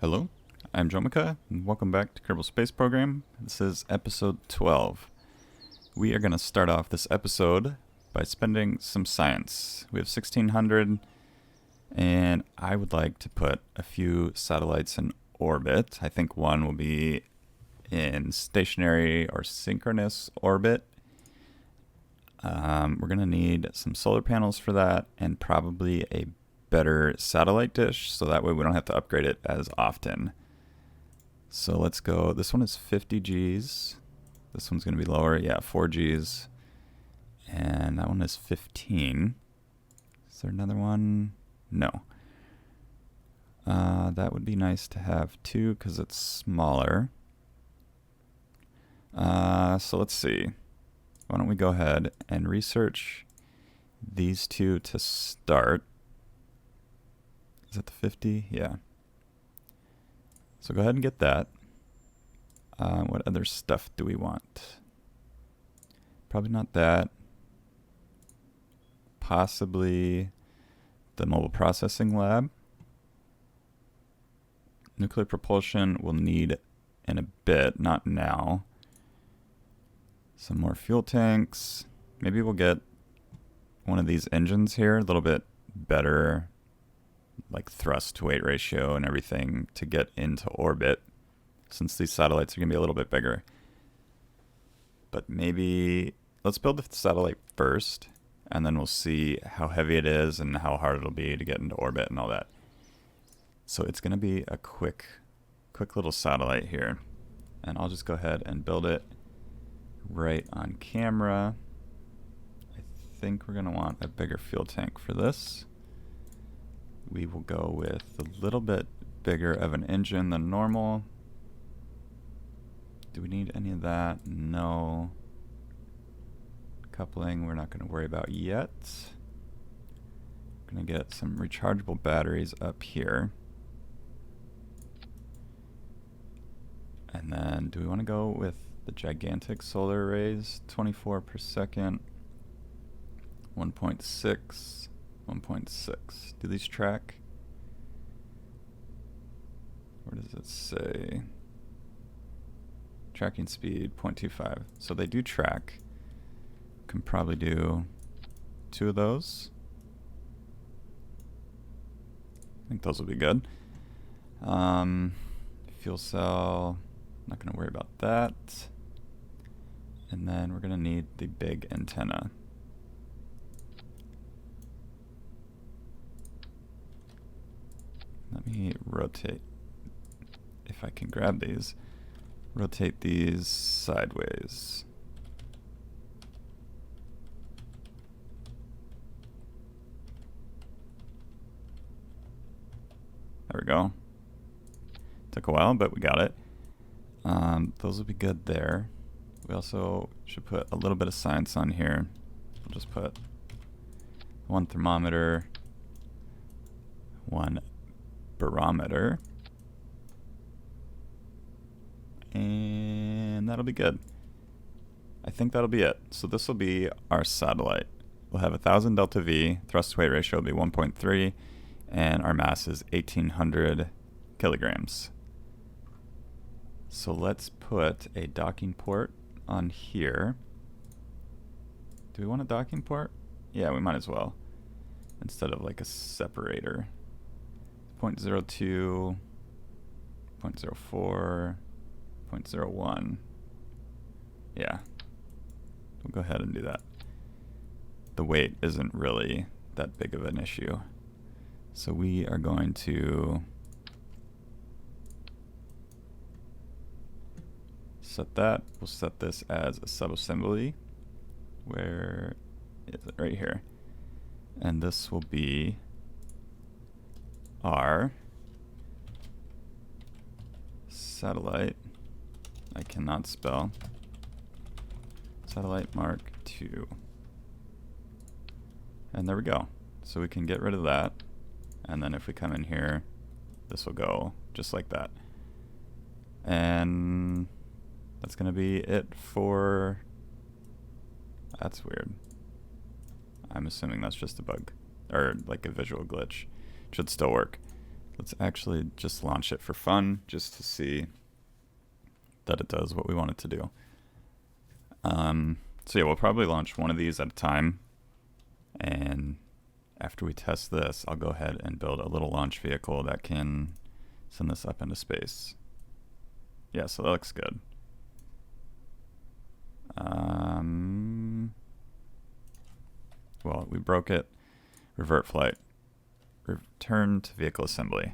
Hello, I'm Jomika, and welcome back to Kerbal Space Program. This is episode 12. We are going to start off this episode by spending some science. We have 1600, and I would like to put a few satellites in orbit. I think one will be in stationary or synchronous orbit. We're going to need some solar panels for that, and probably a better satellite dish, so that way we don't have to upgrade it as often. So let's go. This one is 50 Gs. This one's going to be lower. Yeah, 4 Gs. And that one is 15. Is there another one? No. That would be nice to have too, because it's smaller. So let's see. Why don't we go ahead and research these two to start. Is that the 50? Yeah. So go ahead and get that. What other stuff do we want? Probably not that. Possibly the mobile processing lab. Nuclear propulsion we'll need in a bit, not now. Some more fuel tanks. Maybe we'll get one of these engines here, a little bit better, like thrust to weight ratio and everything to get into orbit, since these satellites are going to be a little bit bigger. But maybe let's build the satellite first, and then we'll see how heavy it is and how hard it'll be to get into orbit and all that. So it's going to be a quick little satellite here, and I'll just go ahead and build it right on camera. I think we're going to want a bigger fuel tank for this. We will go with a little bit bigger of an engine than normal. Do we need any of that? No. Coupling we're not going to worry about yet. Going to get some rechargeable batteries up here. And then do we want to go with the gigantic solar arrays? 24 per second. 1.6. 1.6. Do these track? Where does it say? Tracking speed 0.25. So they do track. Can probably do 2 of those. I think those will be good. Fuel cell, not going to worry about that. And then we're going to need the big antenna. Let me rotate, if I can grab these, rotate these sideways. There we go. Took a while, but we got it. Those will be good there. We also should put a little bit of science on here. We'll just put 1 thermometer, 1 barometer, and that'll be good. I think that'll be it. So this will be our satellite. We'll have 1000 delta V, thrust to weight ratio will be 1.3, and our mass is 1800 kilograms. So let's put a docking port on here. Do we want a docking port? Yeah, we might as well, instead of like a separator. 0.02, 0.04, 0.01. Yeah, we'll go ahead and do that. The weight isn't really that big of an issue. So we are going to set that. We'll set this as a subassembly. Where is it? Right here. And this will be our satellite. I cannot spell. Satellite Mark II. And there we go. So we can get rid of that. And then if we come in here, this will go just like that. And that's going to be it for... That's weird. I'm assuming that's just a bug. Or like a visual glitch. Should still work. let's actually just launch it for fun, just to see that it does what we want it to do. So yeah, we'll probably launch one of these at a time, and after we test this, I'll go ahead and build a little launch vehicle that can send this up into space. Yeah, so that looks good. Well, we broke it. Revert flight. Return to vehicle assembly.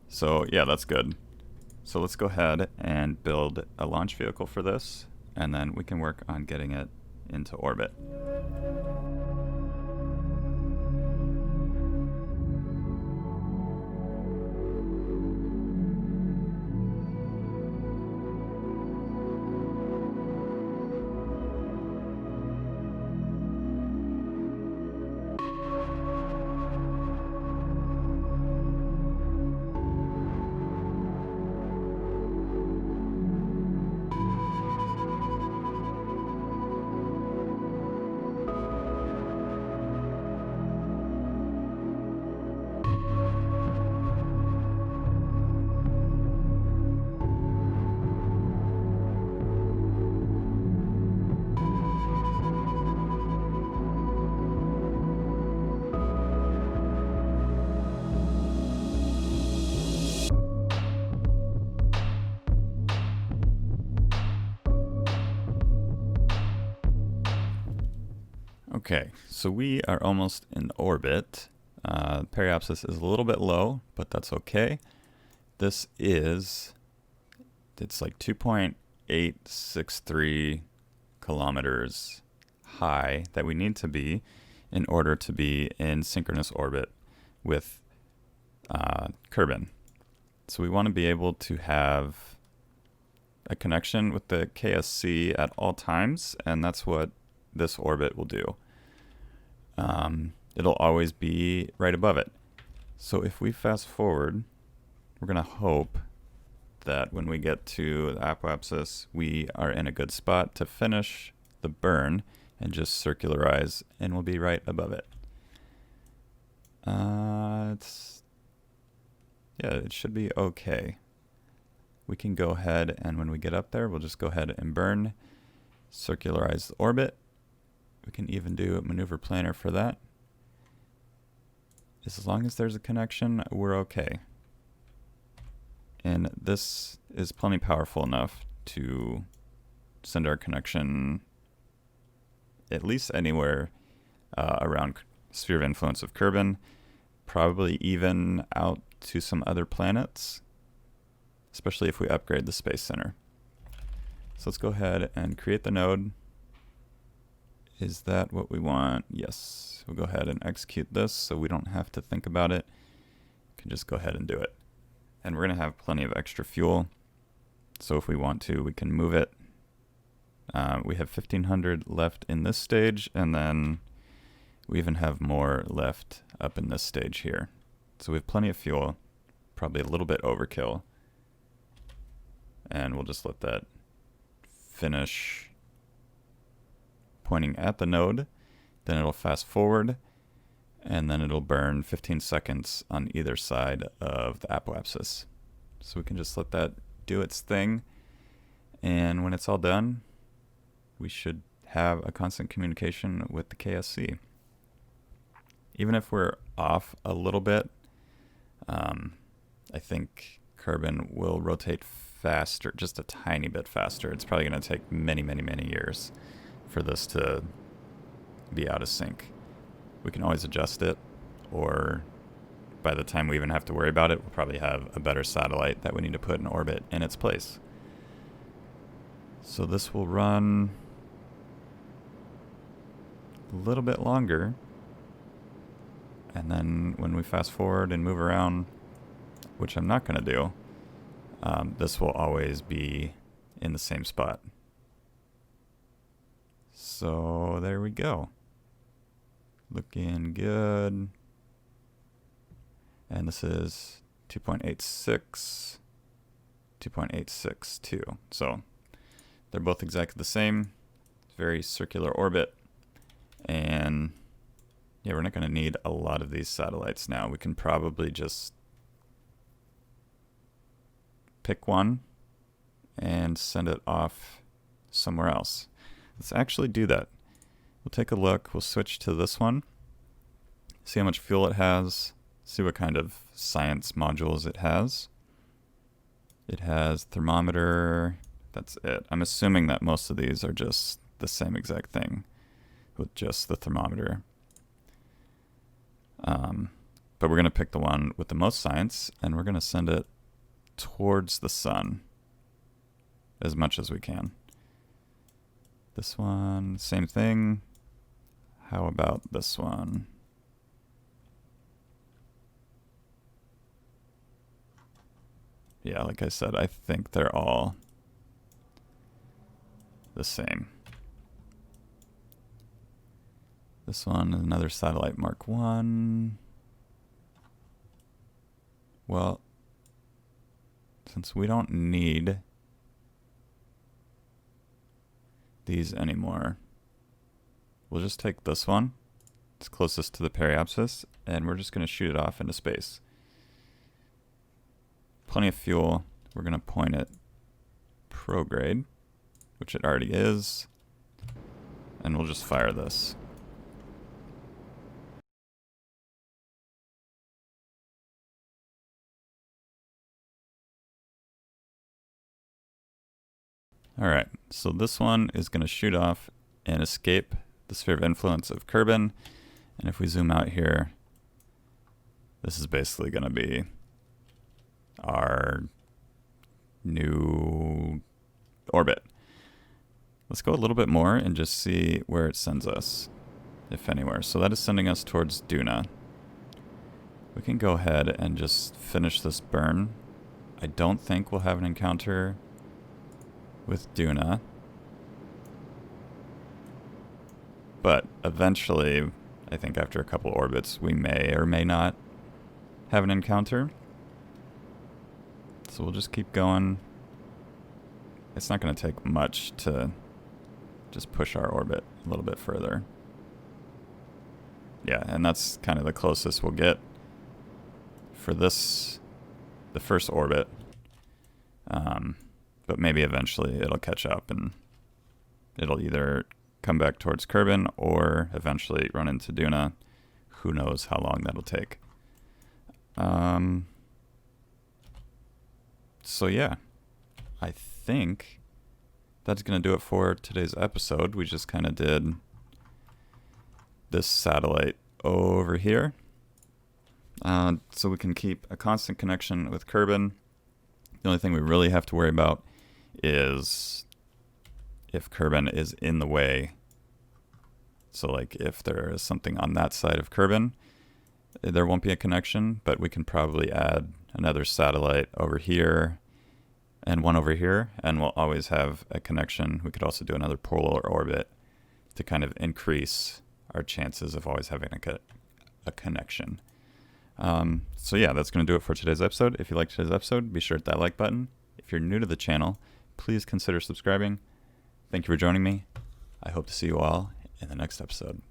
So yeah, that's good. So let's go ahead and build a launch vehicle for this, and then we can work on getting it into orbit. Okay, so we are almost in orbit. Periapsis is a little bit low, but that's okay. This is, it's like 2.863 kilometers high that we need to be in order to be in synchronous orbit with Kerbin. So we want to be able to have a connection with the KSC at all times, and that's what this orbit will do. It'll always be right above it. So if we fast forward, we're going to hope that when we get to the apoapsis, we are in a good spot to finish the burn and just circularize, and we'll be right above it. Yeah, it should be okay. We can go ahead, and when we get up there, we'll just go ahead and burn, circularize the orbit. We can even do a maneuver planner for that. As long as there's a connection, we're okay. And this is plenty powerful enough to send our connection at least anywhere around sphere of influence of Kerbin, probably even out to some other planets, especially if we upgrade the Space Center. So let's go ahead and create the node. Is that what we want? Yes. We'll go ahead and execute this so we don't have to think about it. We can just go ahead and do it. And we're going to have plenty of extra fuel. So if we want to, we can move it. We have 1,500 left in this stage, and then we even have more left up in this stage here. So we have plenty of fuel, probably a little bit overkill. And we'll just let that finish pointing at the node, then it'll fast forward, and then it'll burn 15 seconds on either side of the apoapsis. So we can just let that do its thing, and when it's all done, we should have a constant communication with the KSC. Even if we're off a little bit, I think Kerbin will rotate faster, just a tiny bit faster. It's probably going to take many, many, many years for this to be out of sync. We can always adjust it, or by the time we even have to worry about it, we'll probably have a better satellite that we need to put in orbit in its place. So this will run a little bit longer, and then when we fast forward and move around, which I'm not going to do, this will always be in the same spot. So there we go. Looking good. And this is 2.86, 2.862. So they're both exactly the same. Very circular orbit. And yeah, we're not going to need a lot of these satellites now. We can probably just pick one and send it off somewhere else. Let's actually do that. We'll take a look. We'll switch to this one, see how much fuel it has, see what kind of science modules it has. It has thermometer. That's it. I'm assuming that most of these are just the same exact thing with just the thermometer. But we're going to pick the one with the most science, and we're going to send it towards the sun as much as we can. This one, same thing. How about this one? Yeah, like I said, I think they're all the same. This one is another satellite Mark 1. Well, since we don't need these anymore, we'll just take this one. It's closest to the periapsis, and we're just going to shoot it off into space. Plenty of fuel. We're going to point it prograde, which it already is, and we'll just fire this. Alright, so this one is going to shoot off and escape the sphere of influence of Kerbin. And if we zoom out here, this is basically going to be our new orbit. Let's go a little bit more and just see where it sends us, if anywhere. So that is sending us towards Duna. We can go ahead and just finish this burn. I don't think we'll have an encounter with Duna, but eventually, I think after a couple orbits, we may or may not have an encounter. So we'll just keep going. It's not going to take much to just push our orbit a little bit further. Yeah, and that's kind of the closest we'll get for this, the first orbit. But maybe eventually it'll catch up and it'll either come back towards Kerbin or eventually run into Duna. Who knows how long that'll take. So yeah, I think that's going to do it for today's episode. We just kind of did this satellite over here. So we can keep a constant connection with Kerbin. The only thing we really have to worry about is if Kerbin is in the way. So like if there is something on that side of Kerbin, there won't be a connection, but we can probably add another satellite over here and one over here, and we'll always have a connection. We could also do another polar orbit to kind of increase our chances of always having a connection. So yeah, that's going to do it for today's episode. If you liked today's episode, be sure to hit that like button. If you're new to the channel, please consider subscribing. Thank you for joining me. I hope to see you all in the next episode.